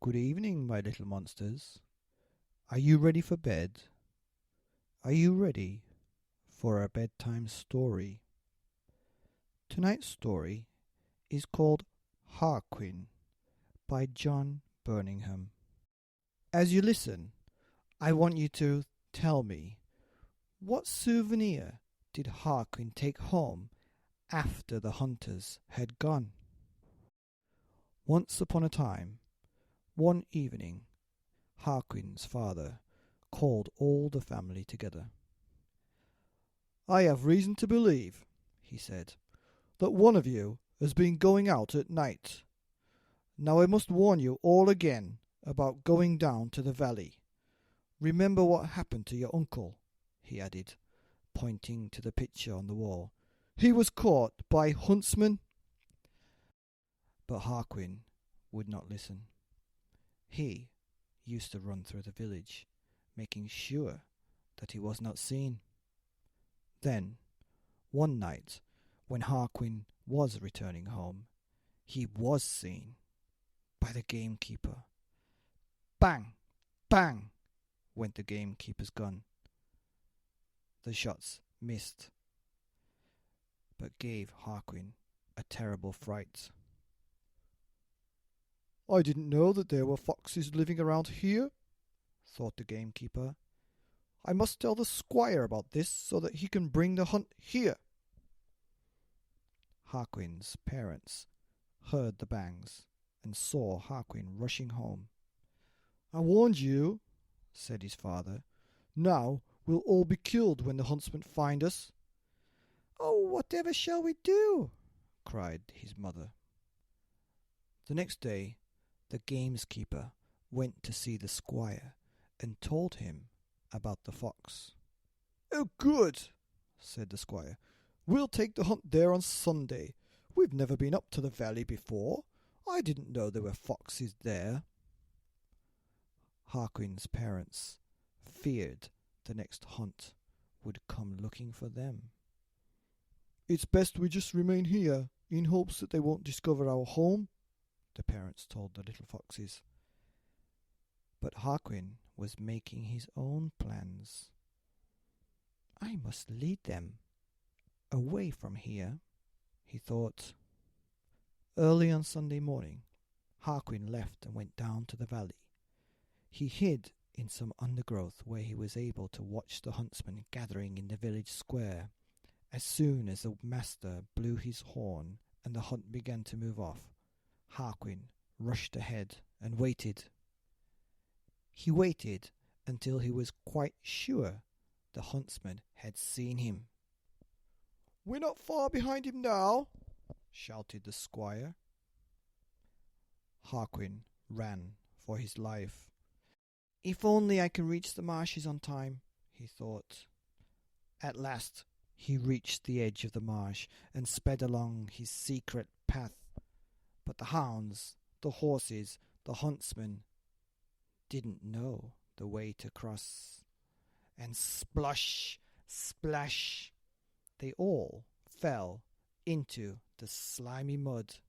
Good evening, my little monsters. Are you ready for bed? Are you ready for a bedtime story? Tonight's story is called Harquin by John Burningham. As you listen, I want you to tell me, what souvenir did Harquin take home after the hunters had gone? Once upon a time, one evening, Harquin's father called all the family together. "I have reason to believe," he said, "that one of you has been going out at night. Now I must warn you all again about going down to the valley. Remember what happened to your uncle," he added, pointing to the picture on the wall. "He was caught by huntsmen." But Harquin would not listen. He used to run through the village, making sure that he was not seen. Then, one night, when Harquin was returning home, he was seen by the gamekeeper. Bang! Bang! went the gamekeeper's gun. The shots missed, but gave Harquin a terrible fright. "I didn't know that there were foxes living around here," thought the gamekeeper. "I must tell the squire about this so that he can bring the hunt here." Harquin's parents heard the bangs and saw Harquin rushing home. "I warned you," said his father. "Now we'll all be killed when the huntsmen find us." "Oh, whatever shall we do?" cried his mother. The next day, the gameskeeper went to see the squire and told him about the fox. "Oh, good," said the squire. "We'll take the hunt there on Sunday. We've never been up to the valley before. I didn't know there were foxes there." Harquin's parents feared the next hunt would come looking for them. "It's best we just remain here in hopes that they won't discover our home," the parents told the little foxes. But Harquin was making his own plans. "I must lead them away from here," he thought. Early on Sunday morning, Harquin left and went down to the valley. He hid in some undergrowth where he was able to watch the huntsmen gathering in the village square. As soon as the master blew his horn and the hunt began to move off, Harquin rushed ahead and waited. He waited until he was quite sure the huntsman had seen him. "We're not far behind him now," shouted the squire. Harquin ran for his life. "If only I can reach the marshes on time," he thought. At last he reached the edge of the marsh and sped along his secret path. But the hounds, the horses, the huntsmen didn't know the way to cross. And splosh, splash, they all fell into the slimy mud.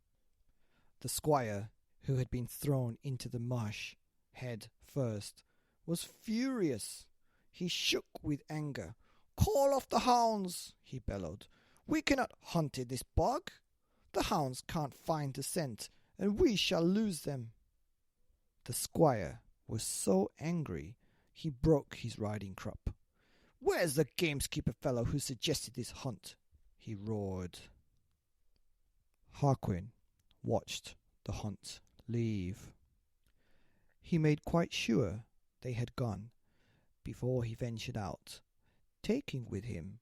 The squire, who had been thrown into the marsh head first, was furious. He shook with anger. "Call off the hounds," he bellowed. "We cannot hunt in this bog. The hounds can't find the scent, and we shall lose them." The squire was so angry he broke his riding crop. "Where's the gamekeeper fellow who suggested this hunt?" he roared. Harquin watched the hunt leave. He made quite sure they had gone before he ventured out, taking with him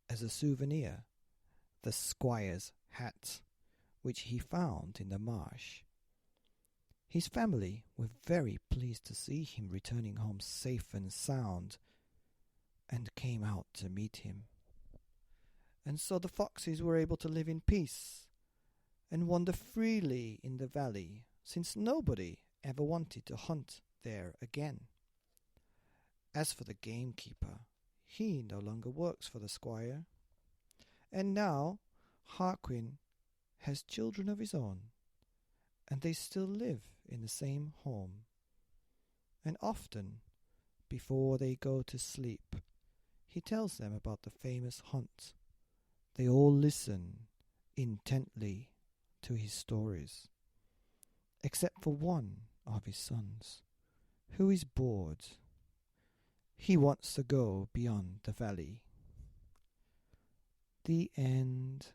as a souvenir the squire's hat, which he found in the marsh. His family were very pleased to see him returning home safe and sound, and came out to meet him. And so the foxes were able to live in peace and wander freely in the valley, since nobody ever wanted to hunt there again. As for the gamekeeper, he no longer works for the squire, and now Harquin has children of his own, and they still live in the same home, and often, before they go to sleep, he tells them about the famous hunt. They all listen intently to his stories, except for one of his sons, who is bored. He wants to go beyond the valley. The end.